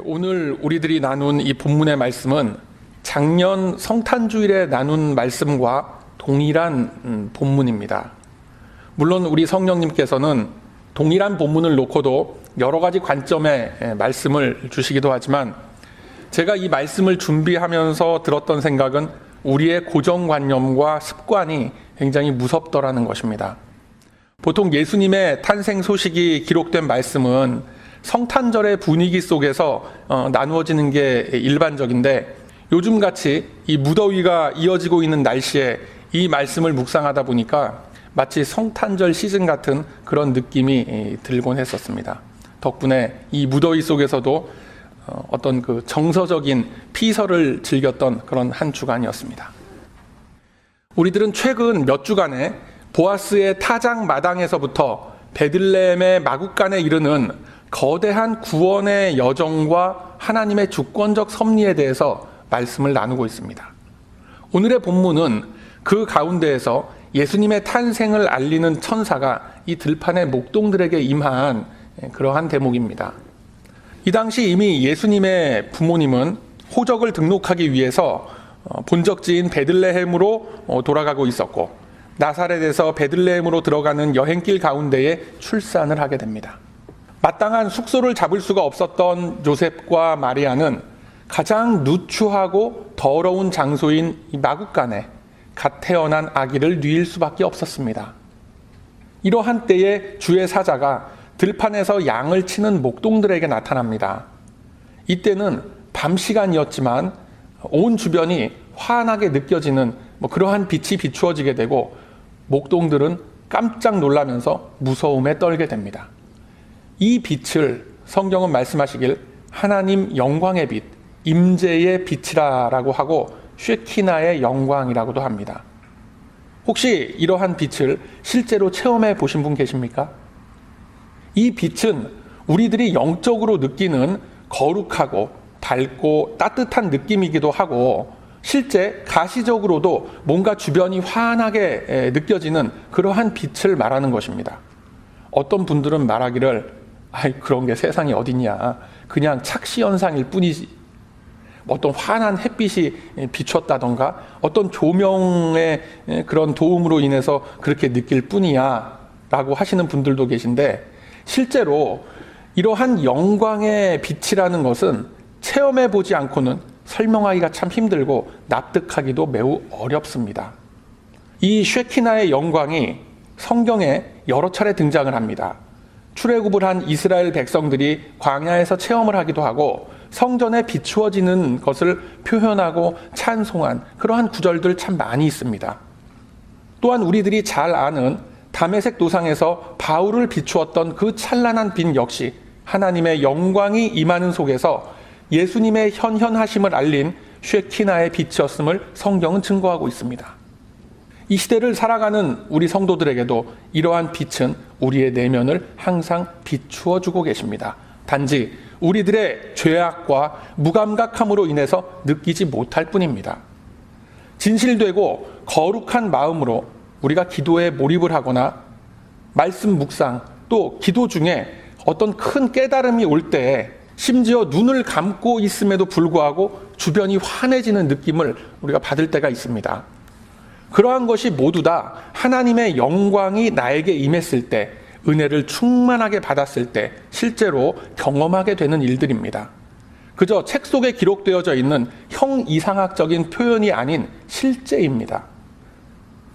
오늘 우리들이 나눈 이 본문의 말씀은 작년 성탄주일에 나눈 말씀과 동일한 본문입니다. 물론 우리 성령님께서는 동일한 본문을 놓고도 여러 가지 관점의 말씀을 주시기도 하지만 제가 이 말씀을 준비하면서 들었던 생각은 우리의 고정관념과 습관이 굉장히 무섭더라는 것입니다. 보통 예수님의 탄생 소식이 기록된 말씀은 성탄절의 분위기 속에서 나누어지는 게 일반적인데 요즘같이 이 무더위가 이어지고 있는 날씨에 이 말씀을 묵상하다 보니까 마치 성탄절 시즌 같은 그런 느낌이 들곤 했었습니다. 덕분에 이 무더위 속에서도 어떤 그 정서적인 피서를 즐겼던 그런 한 주간이었습니다. 우리들은 최근 몇 주간에 보아스의 타작 마당에서부터 베들레헴의 마구간에 이르는 거대한 구원의 여정과 하나님의 주권적 섭리에 대해서 말씀을 나누고 있습니다. 오늘의 본문은 그 가운데에서 예수님의 탄생을 알리는 천사가 이 들판의 목동들에게 임한 그러한 대목입니다. 이 당시 이미 예수님의 부모님은 호적을 등록하기 위해서 본적지인 베들레헴으로 돌아가고 있었고 나사렛에서 베들레헴으로 들어가는 여행길 가운데에 출산을 하게 됩니다. 마땅한 숙소를 잡을 수가 없었던 요셉과 마리아는 가장 누추하고 더러운 장소인 이 마구간에 갓 태어난 아기를 뉘일 수밖에 없었습니다. 이러한 때에 주의 사자가 들판에서 양을 치는 목동들에게 나타납니다. 이때는 밤 시간이었지만 온 주변이 환하게 느껴지는 그러한 빛이 비추어지게 되고 목동들은 깜짝 놀라면서 무서움에 떨게 됩니다. 이 빛을 성경은 말씀하시길 하나님 영광의 빛, 임재의 빛이라고 하고 쉐키나의 영광이라고도 합니다. 혹시 이러한 빛을 실제로 체험해 보신 분 계십니까? 이 빛은 우리들이 영적으로 느끼는 거룩하고 밝고 따뜻한 느낌이기도 하고 실제 가시적으로도 뭔가 주변이 환하게 느껴지는 그러한 빛을 말하는 것입니다. 어떤 분들은 말하기를 그런 게 세상에 어딨냐, 그냥 착시현상일 뿐이지, 어떤 환한 햇빛이 비췄다던가 어떤 조명의 그런 도움으로 인해서 그렇게 느낄 뿐이야 라고 하시는 분들도 계신데 실제로 이러한 영광의 빛이라는 것은 체험해 보지 않고는 설명하기가 참 힘들고 납득하기도 매우 어렵습니다. 이 쉐키나의 영광이 성경에 여러 차례 등장을 합니다. 출애굽을 한 이스라엘 백성들이 광야에서 체험을 하기도 하고 성전에 비추어지는 것을 표현하고 찬송한 그러한 구절들 참 많이 있습니다. 또한 우리들이 잘 아는 다메섹 도상에서 바울을 비추었던 그 찬란한 빛 역시 하나님의 영광이 임하는 속에서 예수님의 현현하심을 알린 쉐키나의 빛이었음을 성경은 증거하고 있습니다. 이 시대를 살아가는 우리 성도들에게도 이러한 빛은 우리의 내면을 항상 비추어 주고 계십니다. 단지 우리들의 죄악과 무감각함으로 인해서 느끼지 못할 뿐입니다. 진실되고 거룩한 마음으로 우리가 기도에 몰입을 하거나 말씀 묵상 또 기도 중에 어떤 큰 깨달음이 올 때 심지어 눈을 감고 있음에도 불구하고 주변이 환해지는 느낌을 우리가 받을 때가 있습니다. 그러한 것이 모두 다 하나님의 영광이 나에게 임했을 때, 은혜를 충만하게 받았을 때 실제로 경험하게 되는 일들입니다. 그저 책 속에 기록되어져 있는 형이상학적인 표현이 아닌 실제입니다.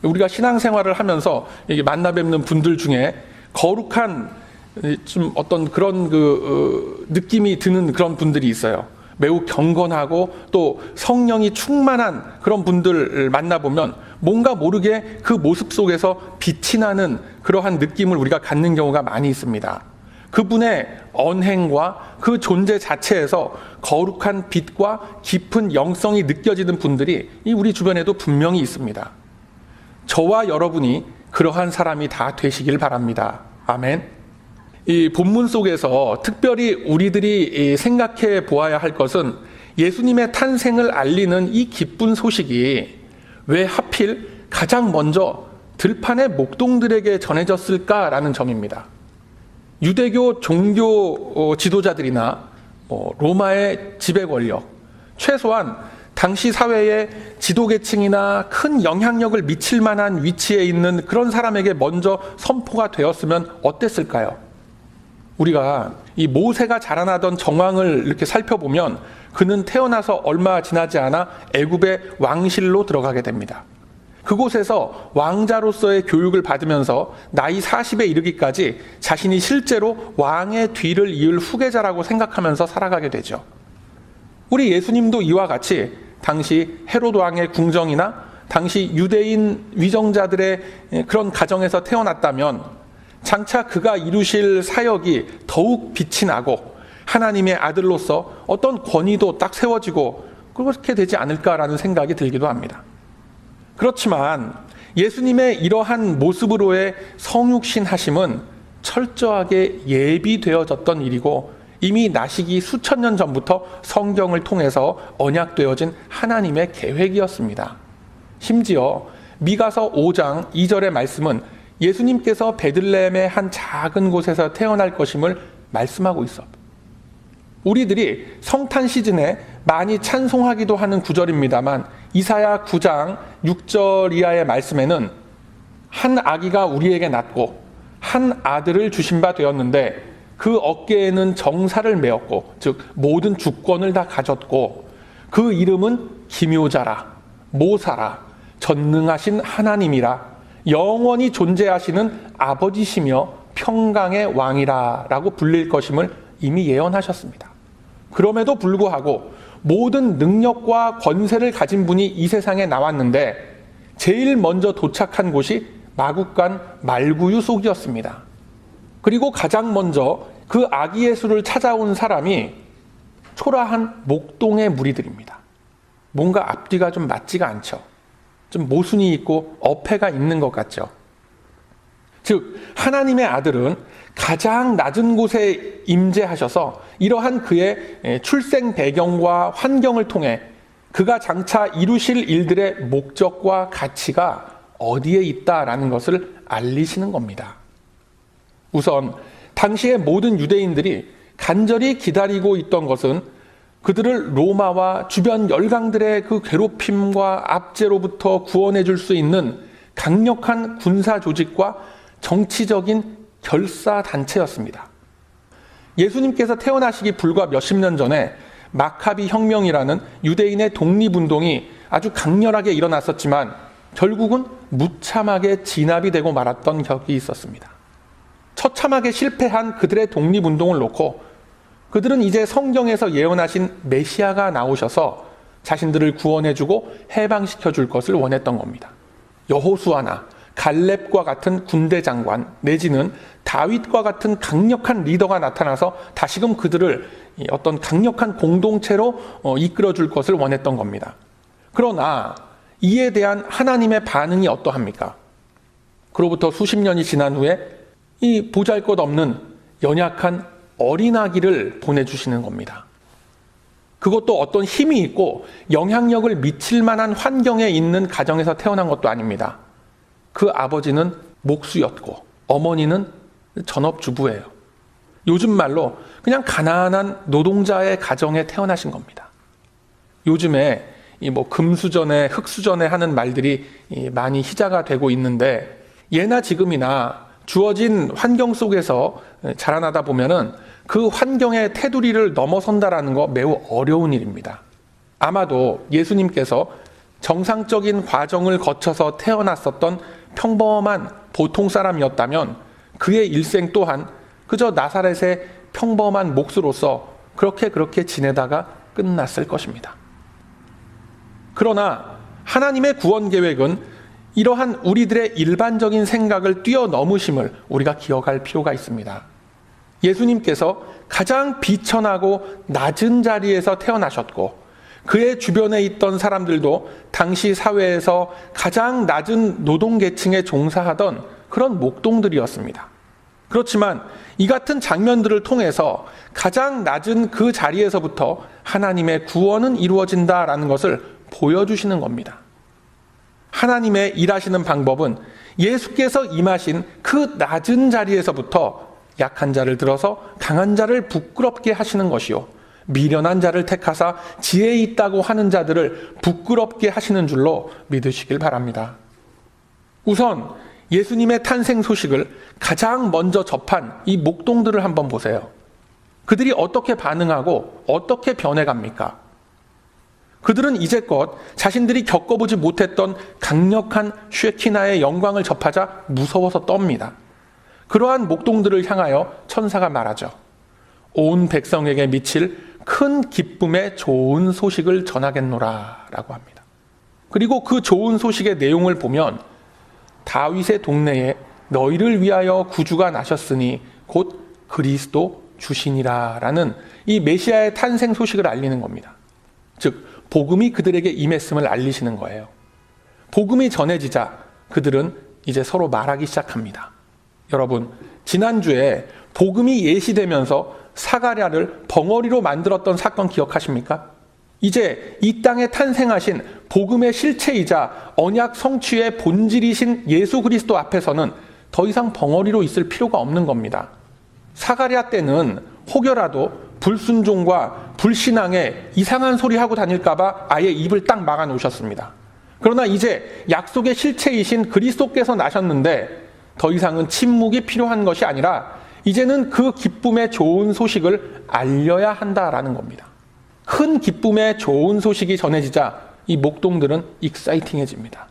우리가 신앙생활을 하면서 만나 뵙는 분들 중에 거룩한 좀 어떤 그런 느낌이 드는 그런 분들이 있어요. 매우 경건하고 또 성령이 충만한 그런 분들을 만나보면 뭔가 모르게 그 모습 속에서 빛이 나는 그러한 느낌을 우리가 갖는 경우가 많이 있습니다. 그분의 언행과 그 존재 자체에서 거룩한 빛과 깊은 영성이 느껴지는 분들이 우리 주변에도 분명히 있습니다. 저와 여러분이 그러한 사람이 다 되시길 바랍니다. 아멘. 이 본문 속에서 특별히 우리들이 생각해 보아야 할 것은 예수님의 탄생을 알리는 이 기쁜 소식이 왜 하필 가장 먼저 들판의 목동들에게 전해졌을까라는 점입니다. 유대교 종교 지도자들이나 로마의 지배 권력, 최소한 당시 사회의 지도계층이나 큰 영향력을 미칠 만한 위치에 있는 그런 사람에게 먼저 선포가 되었으면 어땠을까요? 우리가 이 모세가 자라나던 정황을 이렇게 살펴보면 그는 태어나서 얼마 지나지 않아 애굽의 왕실로 들어가게 됩니다. 그곳에서 왕자로서의 교육을 받으면서 나이 40에 이르기까지 자신이 실제로 왕의 뒤를 이을 후계자라고 생각하면서 살아가게 되죠. 우리 예수님도 이와 같이 당시 헤롯 왕의 궁정이나 당시 유대인 위정자들의 그런 가정에서 태어났다면 장차 그가 이루실 사역이 더욱 빛이 나고 하나님의 아들로서 어떤 권위도 딱 세워지고 그렇게 되지 않을까라는 생각이 들기도 합니다. 그렇지만 예수님의 이러한 모습으로의 성육신 하심은 철저하게 예비되어졌던 일이고 이미 나시기 수천 년 전부터 성경을 통해서 언약되어진 하나님의 계획이었습니다. 심지어 미가서 5장 2절의 말씀은 예수님께서 베들레헴의 한 작은 곳에서 태어날 것임을 말씀하고 있어. 우리들이 성탄 시즌에 많이 찬송하기도 하는 구절입니다만 이사야 9장 6절 이하의 말씀에는 한 아기가 우리에게 낳고 한 아들을 주신 바 되었는데 그 어깨에는 정사를 메었고 즉 모든 주권을 다 가졌고 그 이름은 기묘자라 모사라 전능하신 하나님이라 영원히 존재하시는 아버지시며 평강의 왕이라 라고 불릴 것임을 이미 예언하셨습니다. 그럼에도 불구하고 모든 능력과 권세를 가진 분이 이 세상에 나왔는데 제일 먼저 도착한 곳이 마국간 말구유 속이었습니다. 그리고 가장 먼저 그 아기 예수를 찾아온 사람이 초라한 목동의 무리들입니다. 뭔가 앞뒤가 좀 맞지가 않죠. 좀 모순이 있고 어폐가 있는 것 같죠. 즉 하나님의 아들은 가장 낮은 곳에 임재하셔서 이러한 그의 출생 배경과 환경을 통해 그가 장차 이루실 일들의 목적과 가치가 어디에 있다라는 것을 알리시는 겁니다. 우선 당시의 모든 유대인들이 간절히 기다리고 있던 것은 그들을 로마와 주변 열강들의 그 괴롭힘과 압제로부터 구원해 줄 수 있는 강력한 군사 조직과 정치적인 결사단체였습니다. 예수님께서 태어나시기 불과 몇십 년 전에 마카비 혁명이라는 유대인의 독립운동이 아주 강렬하게 일어났었지만 결국은 무참하게 진압이 되고 말았던 격이 있었습니다. 처참하게 실패한 그들의 독립운동을 놓고 그들은 이제 성경에서 예언하신 메시아가 나오셔서 자신들을 구원해주고 해방시켜줄 것을 원했던 겁니다. 여호수아나 갈렙과 같은 군대 장관 내지는 다윗과 같은 강력한 리더가 나타나서 다시금 그들을 어떤 강력한 공동체로 이끌어줄 것을 원했던 겁니다. 그러나 이에 대한 하나님의 반응이 어떠합니까? 그로부터 수십 년이 지난 후에 이 보잘것없는 연약한 어린아기를 보내주시는 겁니다. 그것도 어떤 힘이 있고 영향력을 미칠 만한 환경에 있는 가정에서 태어난 것도 아닙니다. 그 아버지는 목수였고 어머니는 전업주부예요. 요즘 말로 그냥 가난한 노동자의 가정에 태어나신 겁니다. 요즘에 금수저네 흙수저네 하는 말들이 많이 희자가 되고 있는데 예나 지금이나 주어진 환경 속에서 자라나다 보면은 그 환경의 테두리를 넘어선다라는 거 매우 어려운 일입니다. 아마도 예수님께서 정상적인 과정을 거쳐서 태어났었던 평범한 보통 사람이었다면 그의 일생 또한 그저 나사렛의 평범한 몫으로서 그렇게 지내다가 끝났을 것입니다. 그러나 하나님의 구원 계획은 이러한 우리들의 일반적인 생각을 뛰어넘으심을 우리가 기억할 필요가 있습니다. 예수님께서 가장 비천하고 낮은 자리에서 태어나셨고 그의 주변에 있던 사람들도 당시 사회에서 가장 낮은 노동계층에 종사하던 그런 목동들이었습니다. 그렇지만 이 같은 장면들을 통해서 가장 낮은 그 자리에서부터 하나님의 구원은 이루어진다라는 것을 보여주시는 겁니다. 하나님의 일하시는 방법은 예수께서 임하신 그 낮은 자리에서부터 약한 자를 들어서 강한 자를 부끄럽게 하시는 것이요 미련한 자를 택하사 지혜 있다고 하는 자들을 부끄럽게 하시는 줄로 믿으시길 바랍니다. 우선 예수님의 탄생 소식을 가장 먼저 접한 이 목동들을 한번 보세요. 그들이 어떻게 반응하고 어떻게 변해갑니까? 그들은 이제껏 자신들이 겪어보지 못했던 강력한 쉐키나의 영광을 접하자 무서워서 떱니다. 그러한 목동들을 향하여 천사가 말하죠. 온 백성에게 미칠 큰 기쁨의 좋은 소식을 전하겠노라 라고 합니다. 그리고 그 좋은 소식의 내용을 보면 다윗의 동네에 너희를 위하여 구주가 나셨으니 곧 그리스도 주시니라 라는 이 메시아의 탄생 소식을 알리는 겁니다. 즉 복음이 그들에게 임했음을 알리시는 거예요. 복음이 전해지자 그들은 이제 서로 말하기 시작합니다. 여러분, 지난주에 복음이 예시되면서 사가랴를 벙어리로 만들었던 사건 기억하십니까? 이제 이 땅에 탄생하신 복음의 실체이자 언약 성취의 본질이신 예수 그리스도 앞에서는 더 이상 벙어리로 있을 필요가 없는 겁니다. 사가랴 때는 혹여라도 불순종과 불신앙에 이상한 소리 하고 다닐까봐 아예 입을 딱 막아 놓으셨습니다. 그러나 이제 약속의 실체이신 그리스도께서 나셨는데 더 이상은 침묵이 필요한 것이 아니라 이제는 그 기쁨의 좋은 소식을 알려야 한다라는 겁니다. 큰 기쁨의 좋은 소식이 전해지자 이 목동들은 익사이팅해집니다.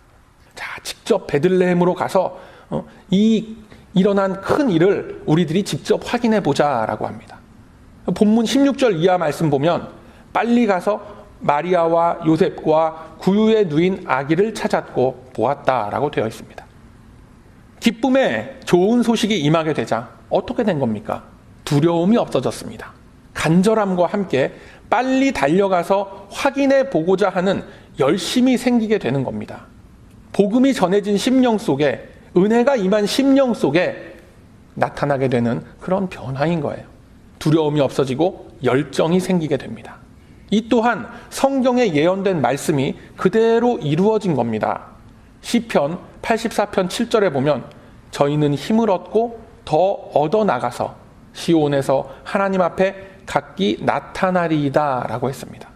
자, 직접 베들레헴으로 가서 일어난 큰 일을 우리들이 직접 확인해 보자라고 합니다. 본문 16절 이하 말씀 보면 빨리 가서 마리아와 요셉과 구유에 누인 아기를 찾았고 보았다라고 되어 있습니다. 기쁨의 좋은 소식이 임하게 되자 어떻게 된 겁니까? 두려움이 없어졌습니다. 간절함과 함께 빨리 달려가서 확인해 보고자 하는 열심이 생기게 되는 겁니다. 복음이 전해진 심령 속에, 은혜가 임한 심령 속에 나타나게 되는 그런 변화인 거예요. 두려움이 없어지고 열정이 생기게 됩니다. 이 또한 성경에 예언된 말씀이 그대로 이루어진 겁니다. 시편 84편 7절에 보면 저희는 힘을 얻고 더 얻어나가서 시온에서 하나님 앞에 각기 나타나리이다 라고 했습니다.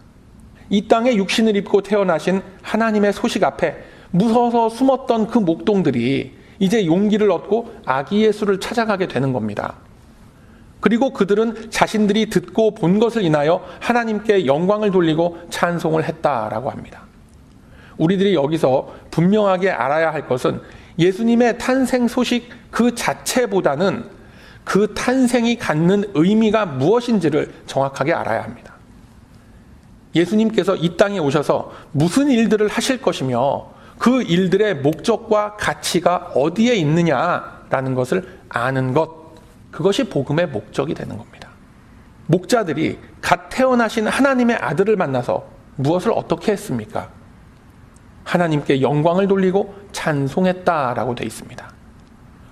이 땅에 육신을 입고 태어나신 하나님의 소식 앞에 무서워서 숨었던 그 목동들이 이제 용기를 얻고 아기 예수를 찾아가게 되는 겁니다. 그리고 그들은 자신들이 듣고 본 것을 인하여 하나님께 영광을 돌리고 찬송을 했다라고 합니다. 우리들이 여기서 분명하게 알아야 할 것은 예수님의 탄생 소식 그 자체보다는 그 탄생이 갖는 의미가 무엇인지를 정확하게 알아야 합니다. 예수님께서 이 땅에 오셔서 무슨 일들을 하실 것이며 그 일들의 목적과 가치가 어디에 있느냐라는 것을 아는 것, 그것이 복음의 목적이 되는 겁니다. 목자들이 갓 태어나신 하나님의 아들을 만나서 무엇을 어떻게 했습니까? 하나님께 영광을 돌리고 찬송했다라고 되어 있습니다.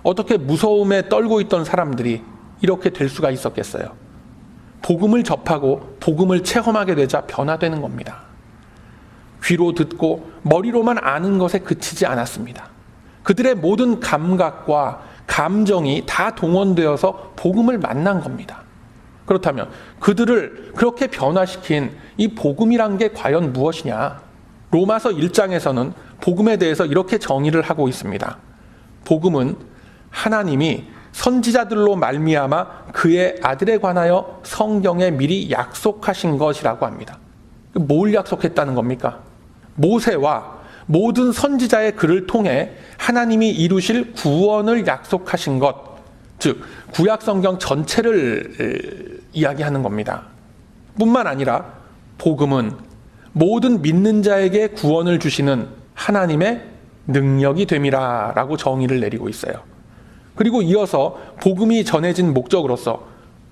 어떻게 무서움에 떨고 있던 사람들이 이렇게 될 수가 있었겠어요? 복음을 접하고 복음을 체험하게 되자 변화되는 겁니다. 귀로 듣고 머리로만 아는 것에 그치지 않았습니다. 그들의 모든 감각과 감정이 다 동원되어서 복음을 만난 겁니다. 그렇다면 그들을 그렇게 변화시킨 이 복음이란 게 과연 무엇이냐? 로마서 1장에서는 복음에 대해서 이렇게 정의를 하고 있습니다. 복음은 하나님이 선지자들로 말미암아 그의 아들에 관하여 성경에 미리 약속하신 것이라고 합니다. 뭘 약속했다는 겁니까? 모세와 모든 선지자의 글을 통해 하나님이 이루실 구원을 약속하신 것, 즉 구약 성경 전체를 이야기하는 겁니다. 뿐만 아니라 복음은 모든 믿는 자에게 구원을 주시는 하나님의 능력이 됨이라 라고 정의를 내리고 있어요. 그리고 이어서 복음이 전해진 목적으로서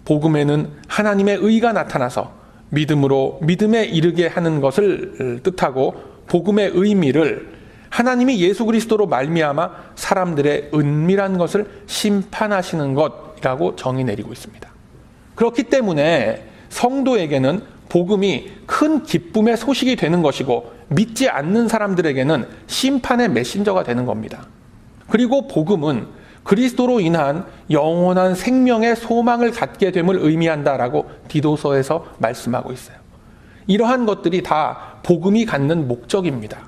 복음에는 하나님의 의가 나타나서 믿음으로 믿음에 이르게 하는 것을 뜻하고 복음의 의미를 하나님이 예수 그리스도로 말미암아 사람들의 은밀한 것을 심판하시는 것이라고 정의 내리고 있습니다. 그렇기 때문에 성도에게는 복음이 큰 기쁨의 소식이 되는 것이고 믿지 않는 사람들에게는 심판의 메신저가 되는 겁니다. 그리고 복음은 그리스도로 인한 영원한 생명의 소망을 갖게 됨을 의미한다라고 디도서에서 말씀하고 있어요. 이러한 것들이 다 복음이 갖는 목적입니다.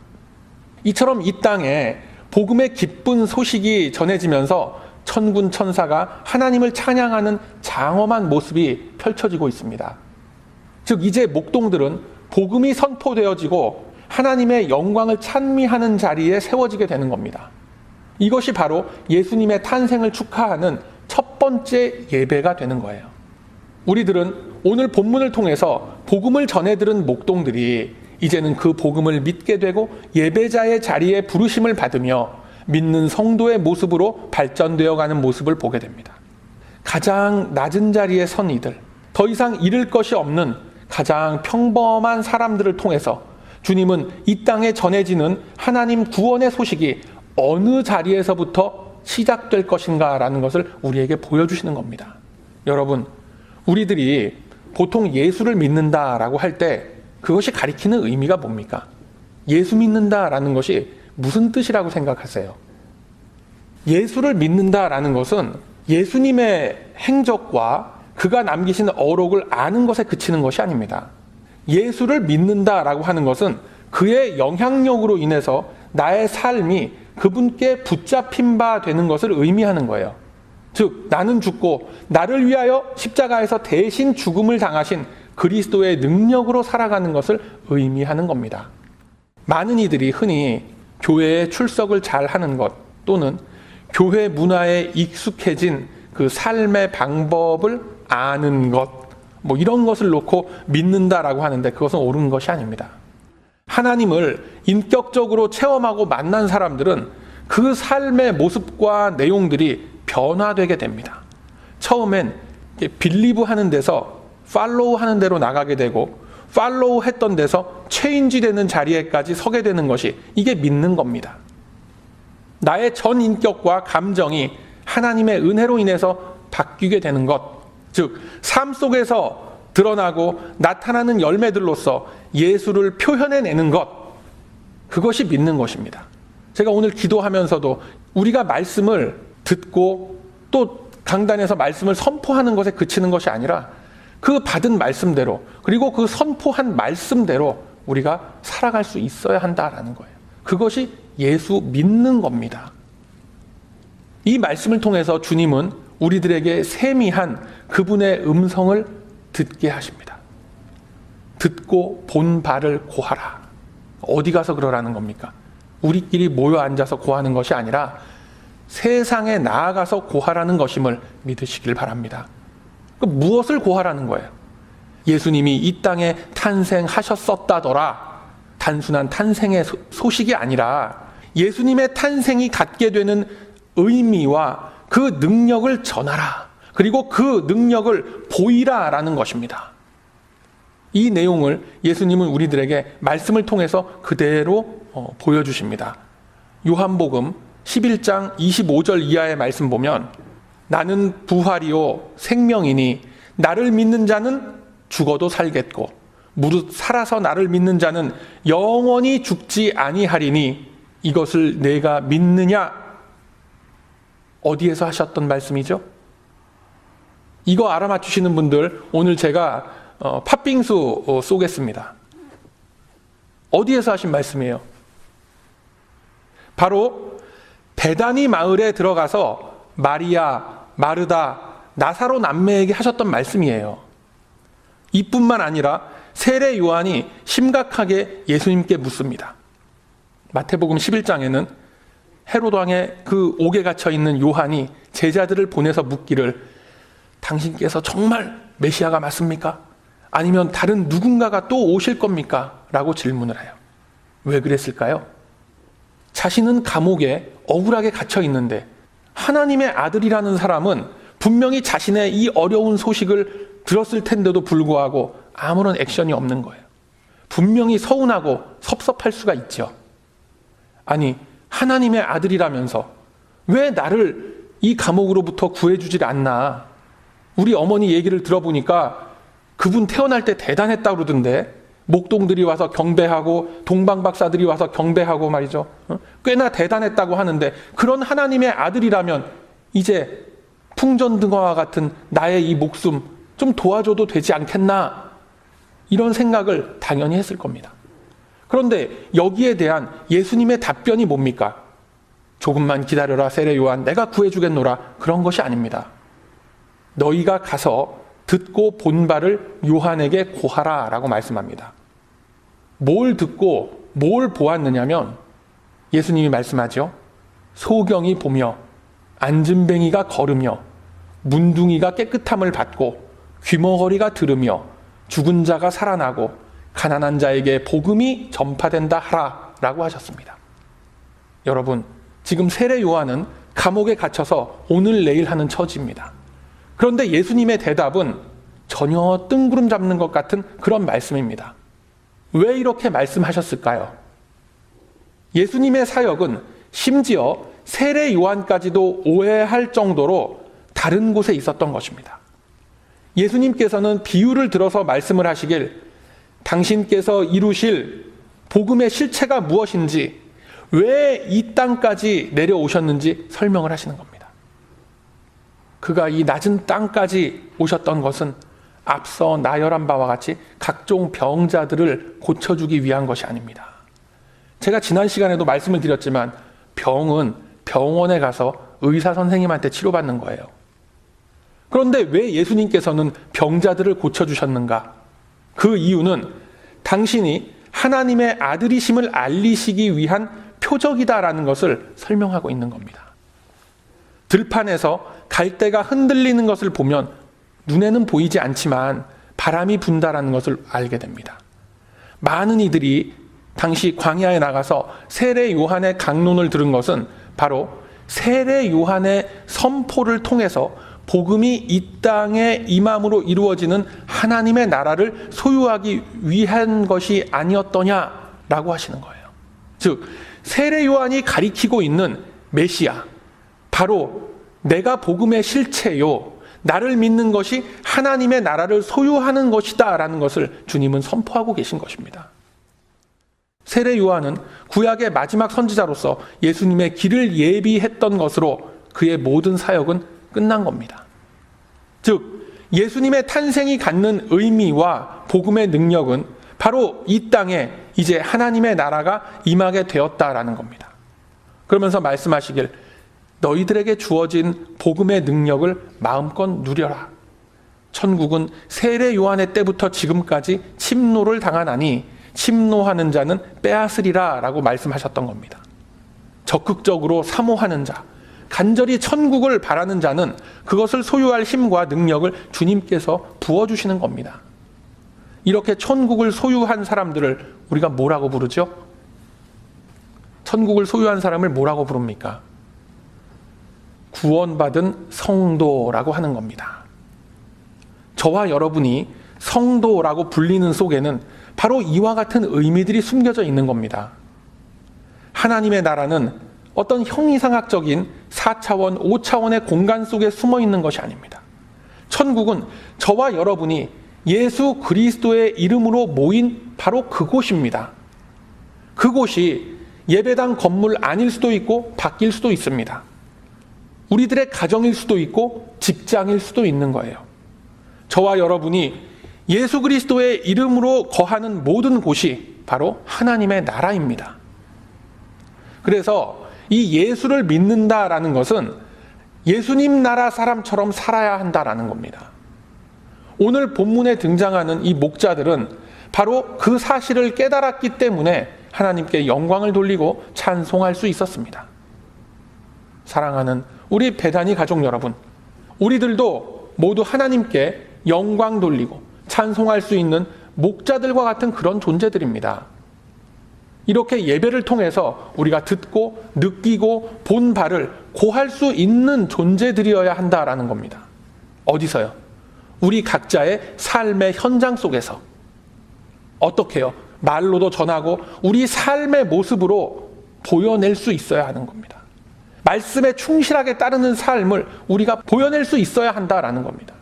이처럼 이 땅에 복음의 기쁜 소식이 전해지면서 천군 천사가 하나님을 찬양하는 장엄한 모습이 펼쳐지고 있습니다. 즉 이제 목동들은 복음이 선포되어지고 하나님의 영광을 찬미하는 자리에 세워지게 되는 겁니다. 이것이 바로 예수님의 탄생을 축하하는 첫 번째 예배가 되는 거예요. 우리들은 오늘 본문을 통해서 복음을 전해 들은 목동들이 이제는 그 복음을 믿게 되고 예배자의 자리에 부르심을 받으며 믿는 성도의 모습으로 발전되어 가는 모습을 보게 됩니다. 가장 낮은 자리에 선 이들, 더 이상 잃을 것이 없는 가장 평범한 사람들을 통해서 주님은 이 땅에 전해지는 하나님 구원의 소식이 어느 자리에서부터 시작될 것인가라는 것을 우리에게 보여주시는 겁니다. 여러분, 우리들이 보통 예수를 믿는다라고 할 때 그것이 가리키는 의미가 뭡니까? 예수 믿는다라는 것이 무슨 뜻이라고 생각하세요? 예수를 믿는다라는 것은 예수님의 행적과 그가 남기신 어록을 아는 것에 그치는 것이 아닙니다. 예수를 믿는다라고 하는 것은 그의 영향력으로 인해서 나의 삶이 그분께 붙잡힌 바 되는 것을 의미하는 거예요. 즉 나는 죽고 나를 위하여 십자가에서 대신 죽음을 당하신 그리스도의 능력으로 살아가는 것을 의미하는 겁니다. 많은 이들이 흔히 교회에 출석을 잘 하는 것 또는 교회 문화에 익숙해진 그 삶의 방법을 아는 것, 이런 것을 놓고 믿는다라고 하는데 그것은 옳은 것이 아닙니다. 하나님을 인격적으로 체험하고 만난 사람들은 그 삶의 모습과 내용들이 변화되게 됩니다. 처음엔 빌리브 하는 데서 팔로우 하는 대로 나가게 되고 팔로우 했던 데서 체인지 되는 자리에까지 서게 되는 것이 이게 믿는 겁니다. 나의 전 인격과 감정이 하나님의 은혜로 인해서 바뀌게 되는 것, 즉 삶 속에서 드러나고 나타나는 열매들로서 예수를 표현해내는 것, 그것이 믿는 것입니다. 제가 오늘 기도하면서도 우리가 말씀을 듣고 또 강단에서 말씀을 선포하는 것에 그치는 것이 아니라 그 받은 말씀대로 그리고 그 선포한 말씀대로 우리가 살아갈 수 있어야 한다라는 거예요. 그것이 예수 믿는 겁니다. 이 말씀을 통해서 주님은 우리들에게 세미한 그분의 음성을 듣게 하십니다. 듣고 본 바를 고하라. 어디 가서 그러라는 겁니까? 우리끼리 모여 앉아서 고하는 것이 아니라 세상에 나아가서 고하라는 것임을 믿으시길 바랍니다. 무엇을 고하라는 거예요? 예수님이 이 땅에 탄생하셨었다더라. 단순한 탄생의 소식이 아니라 예수님의 탄생이 갖게 되는 의미와 그 능력을 전하라. 그리고 그 능력을 보이라라는 것입니다. 이 내용을 예수님은 우리들에게 말씀을 통해서 그대로 보여주십니다. 요한복음 11장 25절 이하의 말씀 보면 나는 부활이요 생명이니 나를 믿는 자는 죽어도 살겠고 무릇 살아서 나를 믿는 자는 영원히 죽지 아니하리니 이것을 내가 믿느냐? 어디에서 하셨던 말씀이죠? 이거 알아맞추시는 분들 오늘 제가 팥빙수 쏘겠습니다. 어디에서 하신 말씀이에요? 바로 베다니 마을에 들어가서 마리아, 마르다, 나사로 남매에게 하셨던 말씀이에요. 이뿐만 아니라 세례 요한이 심각하게 예수님께 묻습니다. 마태복음 11장에는 헤롯 왕의 그 옥에 갇혀 있는 요한이 제자들을 보내서 묻기를 당신께서 정말 메시아가 맞습니까? 아니면 다른 누군가가 또 오실 겁니까? 라고 질문을 해요. 왜 그랬을까요? 자신은 감옥에 억울하게 갇혀 있는데 하나님의 아들이라는 사람은 분명히 자신의 이 어려운 소식을 들었을 텐데도 불구하고 아무런 액션이 없는 거예요. 분명히 서운하고 섭섭할 수가 있죠. 아니, 하나님의 아들이라면서 왜 나를 이 감옥으로부터 구해주질 않나? 우리 어머니 얘기를 들어보니까 그분 태어날 때 대단했다고 그러던데 목동들이 와서 경배하고 동방박사들이 와서 경배하고 말이죠. 꽤나 대단했다고 하는데 그런 하나님의 아들이라면 이제 풍전등화와 같은 나의 이 목숨 좀 도와줘도 되지 않겠나, 이런 생각을 당연히 했을 겁니다. 그런데 여기에 대한 예수님의 답변이 뭡니까? 조금만 기다려라 세례 요한, 내가 구해주겠노라, 그런 것이 아닙니다. 너희가 가서 듣고 본 바를 요한에게 고하라 라고 말씀합니다. 뭘 듣고 뭘 보았느냐면 예수님이 말씀하죠. 소경이 보며 안진뱅이가 걸으며 문둥이가 깨끗함을 받고 귀머거리가 들으며 죽은 자가 살아나고 가난한 자에게 복음이 전파된다 하라 라고 하셨습니다. 여러분, 지금 세례 요한은 감옥에 갇혀서 오늘 내일 하는 처지입니다. 그런데 예수님의 대답은 전혀 뜬구름 잡는 것 같은 그런 말씀입니다. 왜 이렇게 말씀하셨을까요? 예수님의 사역은 심지어 세례 요한까지도 오해할 정도로 다른 곳에 있었던 것입니다. 예수님께서는 비유를 들어서 말씀을 하시길 당신께서 이루실 복음의 실체가 무엇인지, 왜 이 땅까지 내려오셨는지 설명을 하시는 겁니다. 그가 이 낮은 땅까지 오셨던 것은 앞서 나열한 바와 같이 각종 병자들을 고쳐주기 위한 것이 아닙니다. 제가 지난 시간에도 말씀을 드렸지만 병은 병원에 가서 의사 선생님한테 치료받는 거예요. 그런데 왜 예수님께서는 병자들을 고쳐주셨는가? 그 이유는 당신이 하나님의 아들이심을 알리시기 위한 표적이다라는 것을 설명하고 있는 겁니다. 들판에서 갈대가 흔들리는 것을 보면 눈에는 보이지 않지만 바람이 분다라는 것을 알게 됩니다. 많은 이들이 당시 광야에 나가서 세례 요한의 강론을 들은 것은 바로 세례 요한의 선포를 통해서 복음이 이 땅에 임함으로 이루어지는 하나님의 나라를 소유하기 위한 것이 아니었더냐라고 하시는 거예요. 즉, 세례 요한이 가리키고 있는 메시아, 바로 내가 복음의 실체요, 나를 믿는 것이 하나님의 나라를 소유하는 것이다 라는 것을 주님은 선포하고 계신 것입니다. 세례 요한은 구약의 마지막 선지자로서 예수님의 길을 예비했던 것으로 그의 모든 사역은 끝난 겁니다. 즉, 예수님의 탄생이 갖는 의미와 복음의 능력은 바로 이 땅에 이제 하나님의 나라가 임하게 되었다라는 겁니다. 그러면서 말씀하시길 너희들에게 주어진 복음의 능력을 마음껏 누려라. 천국은 세례 요한의 때부터 지금까지 침노를 당하나니 침노하는 자는 빼앗으리라 라고 말씀하셨던 겁니다. 적극적으로 사모하는 자, 간절히 천국을 바라는 자는 그것을 소유할 힘과 능력을 주님께서 부어주시는 겁니다. 이렇게 천국을 소유한 사람들을 우리가 뭐라고 부르죠? 천국을 소유한 사람을 뭐라고 부릅니까? 구원받은 성도라고 하는 겁니다. 저와 여러분이 성도라고 불리는 속에는 바로 이와 같은 의미들이 숨겨져 있는 겁니다. 하나님의 나라는 어떤 형이상학적인 4차원, 5차원의 공간 속에 숨어 있는 것이 아닙니다. 천국은 저와 여러분이 예수 그리스도의 이름으로 모인 바로 그곳입니다. 그곳이 예배당 건물 아닐 수도 있고 바뀔 수도 있습니다. 우리들의 가정일 수도 있고 직장일 수도 있는 거예요. 저와 여러분이 예수 그리스도의 이름으로 거하는 모든 곳이 바로 하나님의 나라입니다. 그래서 이 예수를 믿는다라는 것은 예수님 나라 사람처럼 살아야 한다라는 겁니다. 오늘 본문에 등장하는 이 목자들은 바로 그 사실을 깨달았기 때문에 하나님께 영광을 돌리고 찬송할 수 있었습니다. 사랑하는 우리 베다니 가족 여러분, 우리들도 모두 하나님께 영광 돌리고 찬송할 수 있는 목자들과 같은 그런 존재들입니다. 이렇게 예배를 통해서 우리가 듣고 느끼고 본 바를 고할 수 있는 존재들이어야 한다라는 겁니다. 어디서요? 우리 각자의 삶의 현장 속에서. 어떻게요? 말로도 전하고 우리 삶의 모습으로 보여낼 수 있어야 하는 겁니다. 말씀에 충실하게 따르는 삶을 우리가 보여낼 수 있어야 한다라는 겁니다.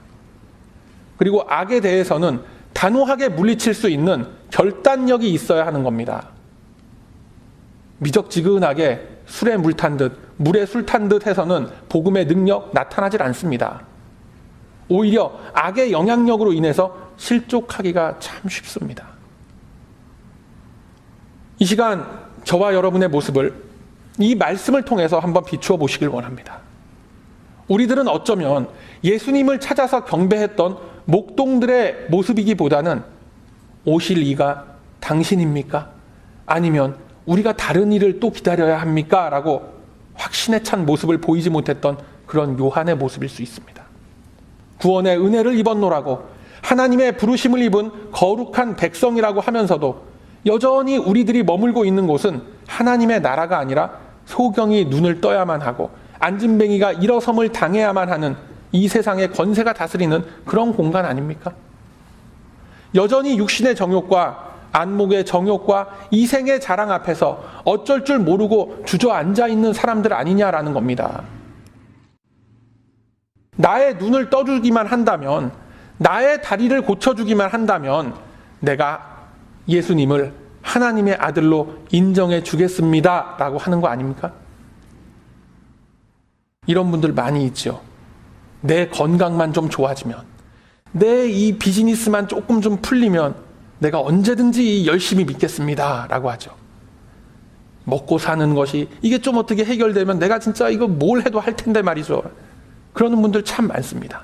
그리고 악에 대해서는 단호하게 물리칠 수 있는 결단력이 있어야 하는 겁니다. 미적지근하게 술에 물 탄 듯 물에 술 탄 듯 해서는 복음의 능력 나타나질 않습니다. 오히려 악의 영향력으로 인해서 실족하기가 참 쉽습니다. 이 시간 저와 여러분의 모습을 이 말씀을 통해서 한번 비추어 보시길 원합니다. 우리들은 어쩌면 예수님을 찾아서 경배했던 목동들의 모습이기보다는 오실 이가 당신입니까? 아니면 우리가 다른 일을 또 기다려야 합니까? 라고 확신에 찬 모습을 보이지 못했던 그런 요한의 모습일 수 있습니다. 구원의 은혜를 입었노라고 하나님의 부르심을 입은 거룩한 백성이라고 하면서도 여전히 우리들이 머물고 있는 곳은 하나님의 나라가 아니라 소경이 눈을 떠야만 하고 안진뱅이가 일어섬을 당해야만 하는 이 세상의 권세가 다스리는 그런 공간 아닙니까? 여전히 육신의 정욕과 안목의 정욕과 이생의 자랑 앞에서 어쩔 줄 모르고 주저앉아 있는 사람들 아니냐라는 겁니다. 나의 눈을 떠주기만 한다면, 나의 다리를 고쳐주기만 한다면 내가 예수님을 하나님의 아들로 인정해 주겠습니다 라고 하는 거 아닙니까? 이런 분들 많이 있죠. 내 건강만 좀 좋아지면, 내 이 비즈니스만 조금 좀 풀리면 내가 언제든지 열심히 믿겠습니다 라고 하죠. 먹고 사는 것이 이게 좀 어떻게 해결되면 내가 진짜 이거 뭘 해도 할 텐데 말이죠. 그러는 분들 참 많습니다.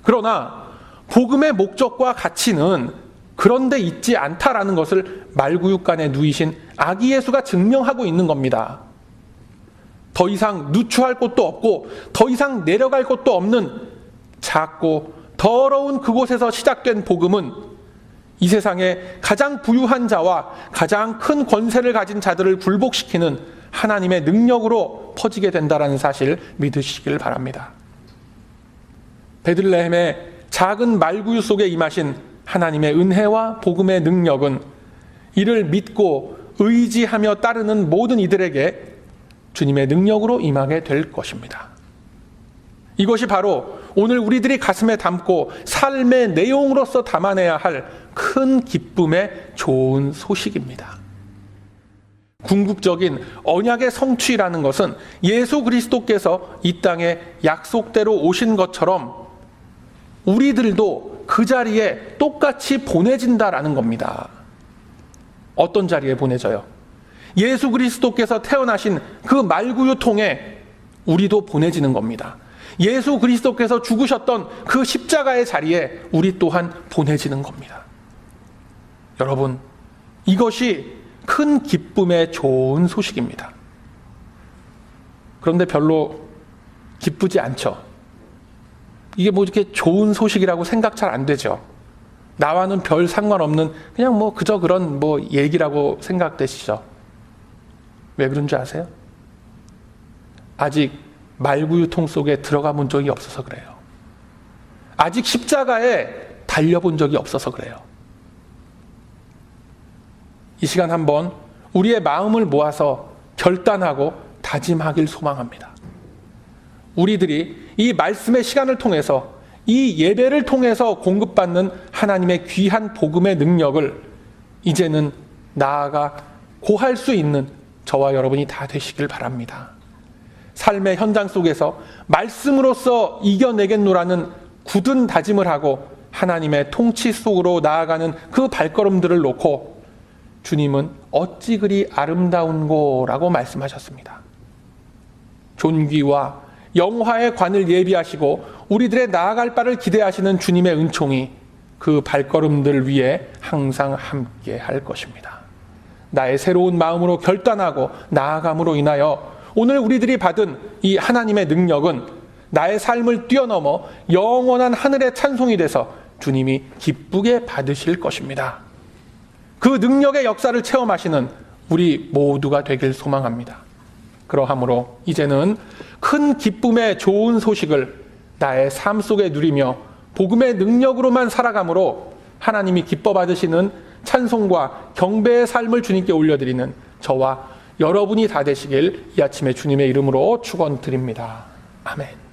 그러나 복음의 목적과 가치는 그런 데 있지 않다라는 것을 말구육간에 누이신 아기 예수가 증명하고 있는 겁니다. 더 이상 누추할 곳도 없고 더 이상 내려갈 곳도 없는 작고 더러운 그곳에서 시작된 복음은 이 세상에 가장 부유한 자와 가장 큰 권세를 가진 자들을 굴복시키는 하나님의 능력으로 퍼지게 된다는 사실 믿으시길 바랍니다. 베들레헴의 작은 말구유 속에 임하신 하나님의 은혜와 복음의 능력은 이를 믿고 의지하며 따르는 모든 이들에게 주님의 능력으로 임하게 될 것입니다. 이것이 바로 오늘 우리들이 가슴에 담고 삶의 내용으로서 담아내야 할 큰 기쁨의 좋은 소식입니다. 궁극적인 언약의 성취라는 것은 예수 그리스도께서 이 땅에 약속대로 오신 것처럼 우리들도 그 자리에 똑같이 보내진다라는 겁니다. 어떤 자리에 보내져요? 예수 그리스도께서 태어나신 그 말구유통에 우리도 보내지는 겁니다. 예수 그리스도께서 죽으셨던 그 십자가의 자리에 우리 또한 보내지는 겁니다. 여러분, 이것이 큰 기쁨의 좋은 소식입니다. 그런데 별로 기쁘지 않죠. 이게 뭐 이렇게 좋은 소식이라고 생각 잘 안 되죠. 나와는 별 상관없는 그냥 뭐 그저 그런 뭐 얘기라고 생각되시죠. 왜 그런 줄 아세요? 아직 말구유통 속에 들어가 본 적이 없어서 그래요. 아직 십자가에 달려본 적이 없어서 그래요. 이 시간 한번 우리의 마음을 모아서 결단하고 다짐하길 소망합니다. 우리들이 이 말씀의 시간을 통해서 이 예배를 통해서 공급받는 하나님의 귀한 복음의 능력을 이제는 나아가 고할 수 있는 저와 여러분이 다 되시길 바랍니다. 삶의 현장 속에서 말씀으로써 이겨내겠노라는 굳은 다짐을 하고 하나님의 통치 속으로 나아가는 그 발걸음들을 놓고 주님은 어찌 그리 아름다운고라고 말씀하셨습니다. 존귀와 영화의 관을 예비하시고 우리들의 나아갈 바를 기대하시는 주님의 은총이 그 발걸음들 위에 항상 함께 할 것입니다. 나의 새로운 마음으로 결단하고 나아감으로 인하여 오늘 우리들이 받은 이 하나님의 능력은 나의 삶을 뛰어넘어 영원한 하늘의 찬송이 돼서 주님이 기쁘게 받으실 것입니다. 그 능력의 역사를 체험하시는 우리 모두가 되길 소망합니다. 그러하므로 이제는 큰 기쁨의 좋은 소식을 나의 삶 속에 누리며 복음의 능력으로만 살아감으로 하나님이 기뻐 받으시는 찬송과 경배의 삶을 주님께 올려드리는 저와 여러분이 다 되시길 이 아침에 주님의 이름으로 축원드립니다. 아멘.